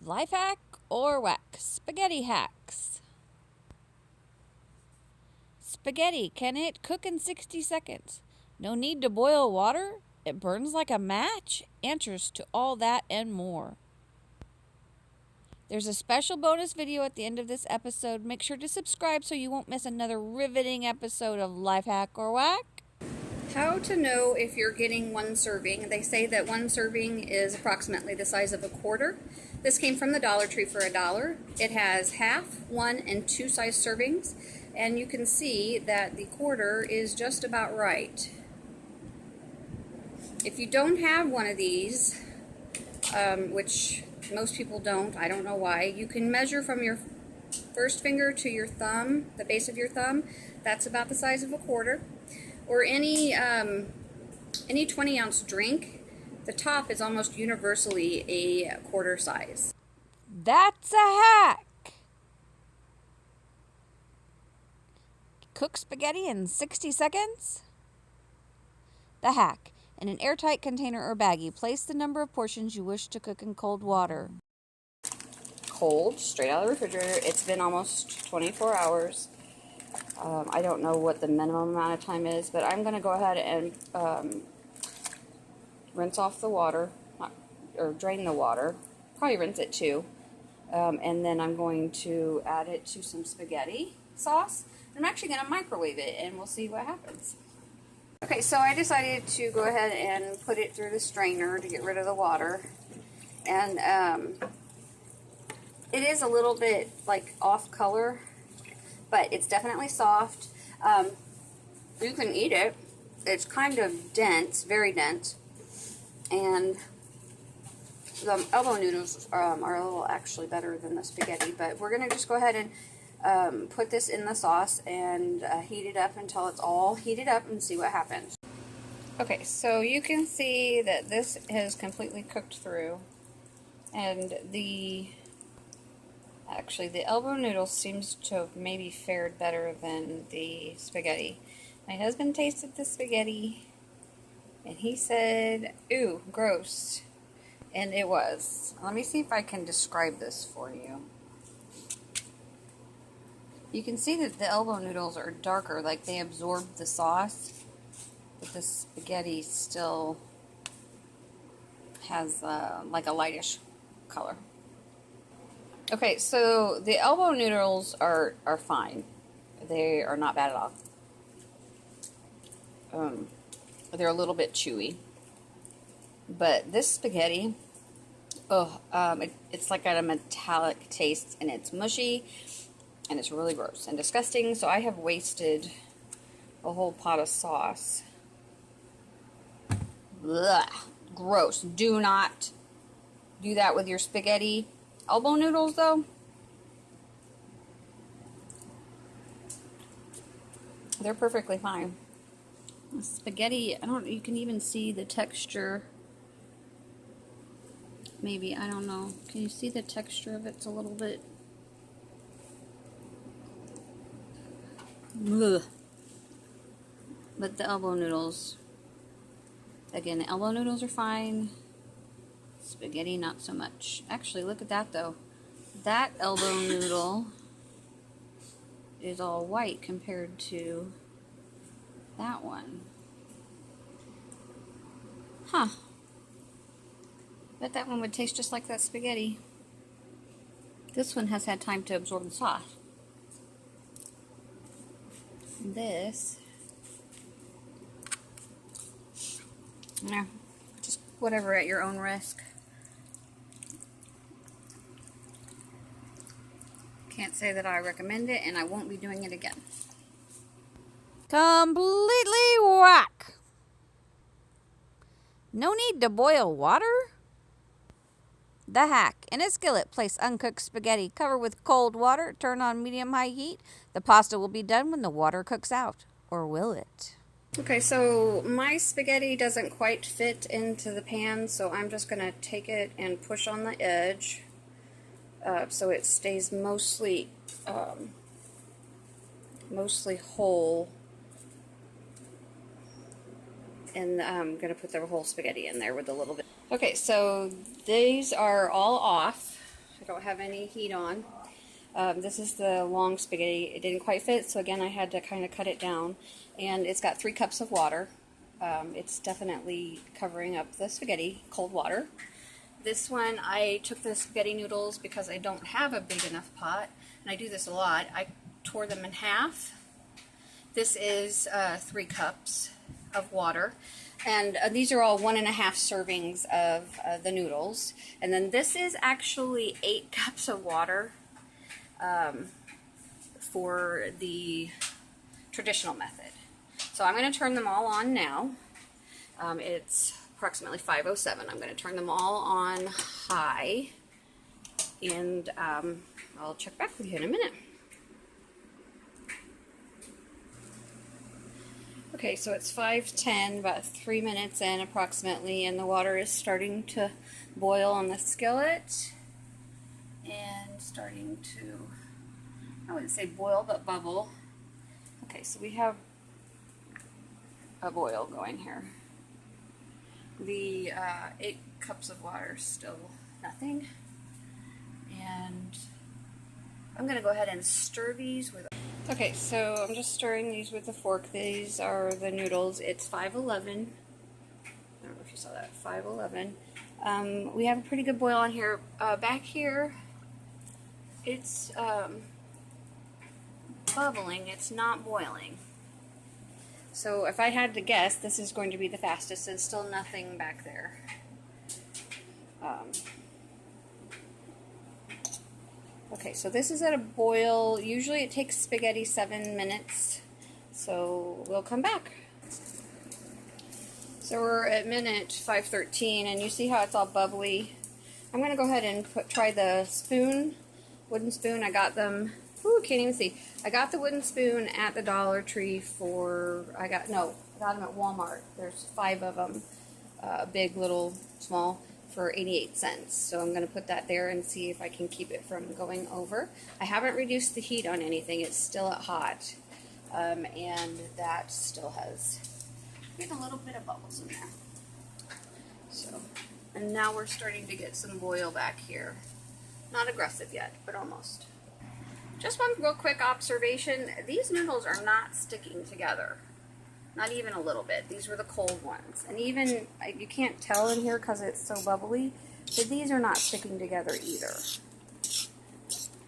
Life hack or whack? Spaghetti hacks. Spaghetti, can it cook in 60 seconds? No need to boil water? It burns like a match? Answers to all that and more. There's a special bonus video at the end of this episode. Make sure to subscribe so you won't miss another riveting episode of Life Hack or Whack. How to know if you're getting one serving. They say that one serving is approximately the size of a quarter. This came from the Dollar Tree for $1. It has half, one, and two size servings. And you can see that the quarter is just about right. If you don't have one of these, which most people don't, I don't know why, you can measure from your first finger to your thumb, the base of your thumb. That's about the size of a quarter. Or any 20-ounce drink, the top is almost universally a quarter size. That's a hack! Cook spaghetti in 60 seconds? The hack. In an airtight container or baggie, place the number of portions you wish to cook in cold water. Cold, straight out of the refrigerator. It's been almost 24 hours. I don't know what the minimum amount of time is, but I'm going to go ahead and rinse off the water, or drain the water. Probably rinse it too. And then I'm going to add it to some spaghetti sauce. I'm actually going to microwave it, and we'll see what happens. Okay, so I decided to go ahead and put it through the strainer to get rid of the water. And it is a little bit like off color, but it's definitely soft. You can eat it. It's kind of dense, very dense. And the elbow noodles are a little actually better than the spaghetti, but we're going to just go ahead and put this in the sauce and heat it up until it's all heated up and see what happens. Okay, so you can see that this has completely cooked through, and actually the elbow noodle seems to have maybe fared better than the spaghetti. My husband tasted the spaghetti and he said, "Ooh, gross." And it was. Let me see if I can describe this for you. You can see that the elbow noodles are darker, like they absorbed the sauce, but the spaghetti still has like a lightish color. Okay, so the elbow noodles are fine. They are not bad at all. They're a little bit chewy. But this spaghetti, it's like got a metallic taste, and it's mushy, and it's really gross and disgusting, so I have wasted a whole pot of sauce. Blah, gross. Do not do that with your spaghetti. Elbow noodles, though, they're perfectly fine. The spaghetti, you can even see the texture. Maybe, I don't know. Can you see the texture of it? It's a little bit... Ugh. But the elbow noodles, again, the elbow noodles are fine. Spaghetti, not so much. Actually, look at that, though. That elbow noodle is all white compared to that one. Huh. Bet that one would taste just like that spaghetti. This one has had time to absorb the sauce. This, yeah, just whatever at your own risk. Can't say that I recommend it, and I won't be doing it again. Completely whack. No need to boil water? The hack. In a skillet, place uncooked spaghetti. Cover with cold water. Turn on medium-high heat. The pasta will be done when the water cooks out. Or will it? Okay, so my spaghetti doesn't quite fit into the pan, so I'm just going to take it and push on the edge so it stays mostly whole. And I'm going to put the whole spaghetti in there with a little bit. Okay, so these are all off. I don't have any heat on. This is the long spaghetti. It didn't quite fit, so again I had to kind of cut it down. And it's got 3 cups of water. It's definitely covering up the spaghetti, cold water. This one, I took the spaghetti noodles because I don't have a big enough pot, and I do this a lot. I tore them in half. This is 3 cups of water, and these are all 1.5 servings of the noodles. And then this is actually 8 cups of water for the traditional method. So I'm going to turn them all on now. It's approximately 5:07. I'm going to turn them all on high, and I'll check back with you in a minute. Okay, so it's 5:10, about 3 minutes in approximately, and the water is starting to boil on the skillet and starting to, I wouldn't say boil, but bubble. Okay, so we have a boil going here. The 8 cups of water is still nothing, and I'm going to go ahead and stir these with. Okay, so I'm just stirring these with a fork. These are the noodles. It's 5:11. I don't know if you saw that. 5:11. We have a pretty good boil on here. Back here, it's bubbling. It's not boiling. So if I had to guess, this is going to be the fastest, and still nothing back there. Okay, so this is at a boil. Usually it takes spaghetti 7 minutes, so we'll come back. So we're at minute 5:13, and you see how it's all bubbly. I'm going to go ahead and try the spoon, wooden spoon. I got them. Ooh, can't even see. I got the wooden spoon at the Dollar Tree for, I got them at Walmart. There's 5 of them, big, little, small, for 88 cents. So I'm going to put that there and see if I can keep it from going over. I haven't reduced the heat on anything. It's still at hot, and that still has a little bit of bubbles in there. So, and now we're starting to get some boil back here. Not aggressive yet, but almost. Just one real quick observation, these noodles are not sticking together. Not even a little bit. These were the cold ones. And even, you can't tell in here because it's so bubbly, but these are not sticking together either.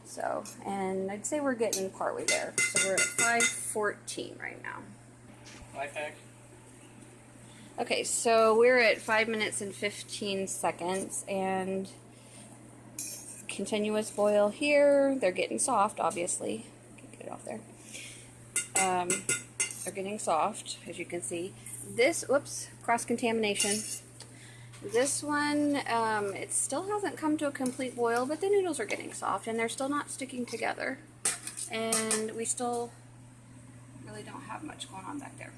So, and I'd say we're getting partway there. So we're at 5:14 right now. Life hack. Okay, so we're at 5 minutes and 15 seconds, and continuous boil here. They're getting soft, obviously. Get it off there. They're getting soft, as you can see. This, whoops, cross-contamination. This one, it still hasn't come to a complete boil, but the noodles are getting soft, and they're still not sticking together. And we still really don't have much going on back there.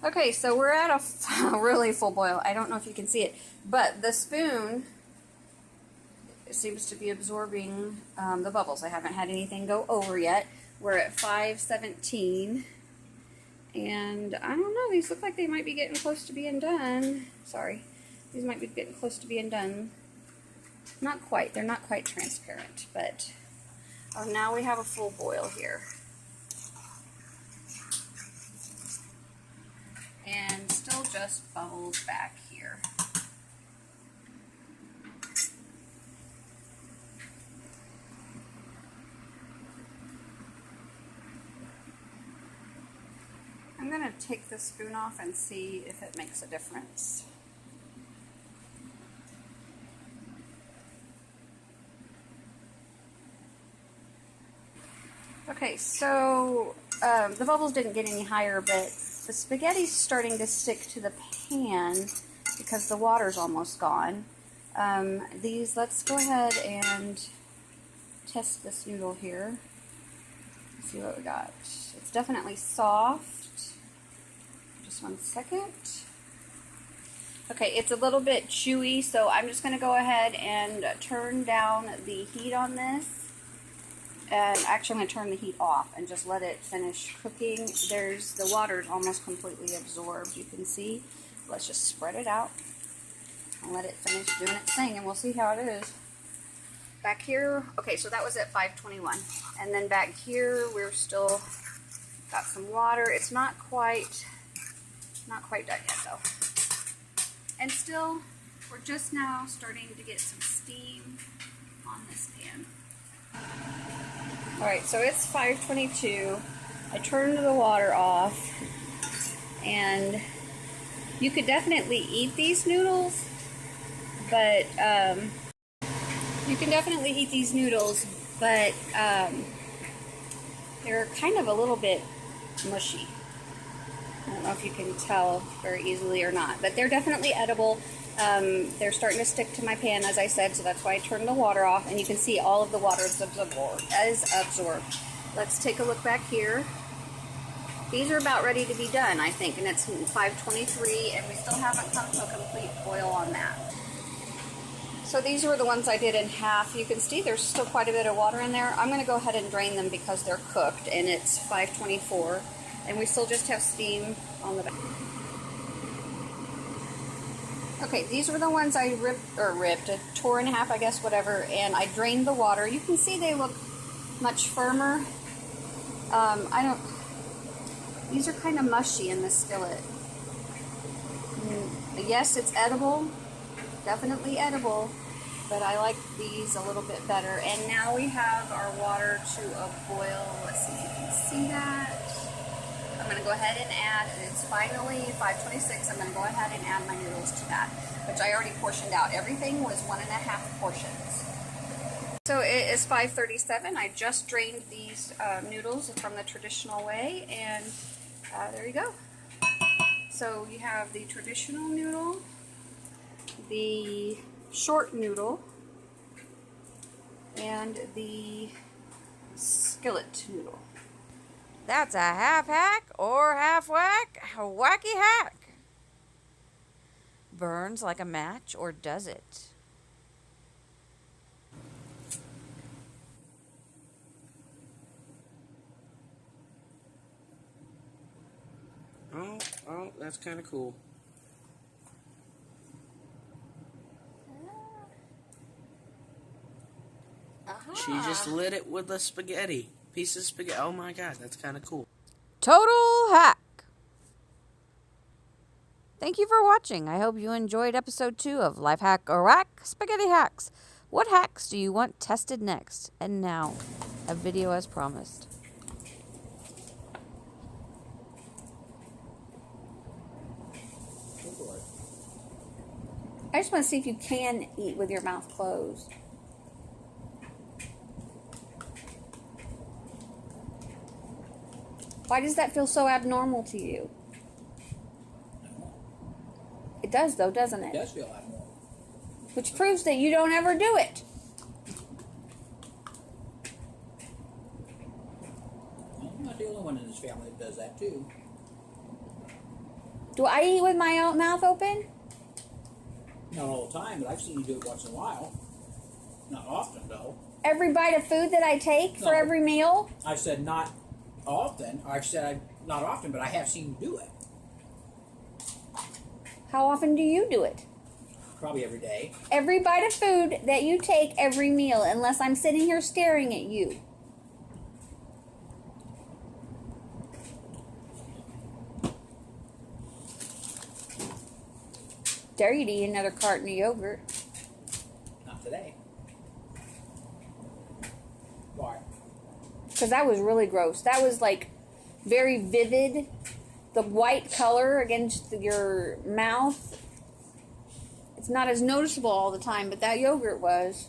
Okay, so we're at a really full boil. I don't know if you can see it, but the spoon, it seems to be absorbing the bubbles. I haven't had anything go over yet. We're at 5:17, and I don't know, these look like they might be getting close to being done. Sorry, these might be getting close to being done. Not quite, they're not quite transparent, but now we have a full boil here. And still just bubbles back here. I'm going to take the spoon off and see if it makes a difference. Okay, so the bubbles didn't get any higher, but the spaghetti's starting to stick to the pan because the water's almost gone. Let's go ahead and test this noodle here. Let's see what we got. It's definitely soft. Just one second. Okay, it's a little bit chewy, so I'm just going to go ahead and turn down the heat on this. And actually, I'm going to turn the heat off and just let it finish cooking. The water is almost completely absorbed, you can see. Let's just spread it out and let it finish doing its thing, and we'll see how it is. back here, okay, so that was at 521. And then back here, we're still got some water. It's not quite done yet though. And still, we're just now starting to get some steam on this pan. Alright, so it's 522. I turned the water off, and you could definitely eat these noodles, but they're kind of a little bit mushy. I don't know if you can tell very easily or not, but they're definitely edible. They're starting to stick to my pan, as I said, so that's why I turned the water off, and you can see all of the water is absorbed. Let's take a look back here. These are about ready to be done, I think, and it's 523, and we still haven't come to a complete boil on that. So these were the ones I did in half. You can see there's still quite a bit of water in there. I'm going to go ahead and drain them because they're cooked, and it's 524, and we still just have steam on the back. Okay, these were the ones I tore in half, I guess, whatever, and I drained the water. You can see they look much firmer. These are kind of mushy in the skillet. Yes, it's edible, definitely edible, but I like these a little bit better. And now we have our water to a boil. Let's see if you can see that. I'm going to go ahead and add, and it's finally 526, I'm going to go ahead and add my noodles to that, which I already portioned out. Everything was 1.5 portions. So it is 537. I just drained these noodles from the traditional way, and there you go. So you have the traditional noodle, the short noodle, and the skillet noodle. That's a half hack or half whack, a wacky hack. Burns like a match, or does it? Oh, that's kind of cool. She just lit it with a spaghetti. Piece of spaghetti. Oh my god, that's kind of cool. Total hack. Thank you for watching. I hope you enjoyed episode 2 of Life Hack or Whack Spaghetti Hacks. What hacks do you want tested next? And now, a video as promised. I just want to see if you can eat with your mouth closed. Why does that feel so abnormal to you? It does, though, doesn't it? It does feel abnormal. Which proves that you don't ever do it. Well, I'm not the only one in this family that does that, too. Do I eat with my own mouth open? Not all the time, but I've seen you do it once in a while. Not often, though. Every bite of food that I take for No. every meal? I said not often. I've said not often, but I have seen you do it. How often do you do it? Probably every day. Every bite of food that you take every meal, unless I'm sitting here staring at you. Dare you to eat another carton of yogurt. Not today. Why? Because that was really gross. That was like very vivid. The white color against your mouth. It's not as noticeable all the time, but that yogurt was.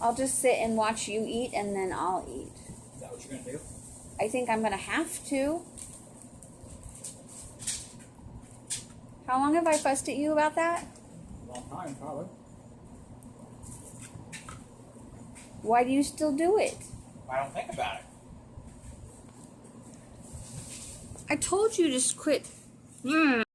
I'll just sit and watch you eat, and then I'll eat. Is that what you're going to do? I think I'm going to have to. How long have I fussed at you about that? A long time, probably. Why do you still do it? I don't think about it. I told you to just quit.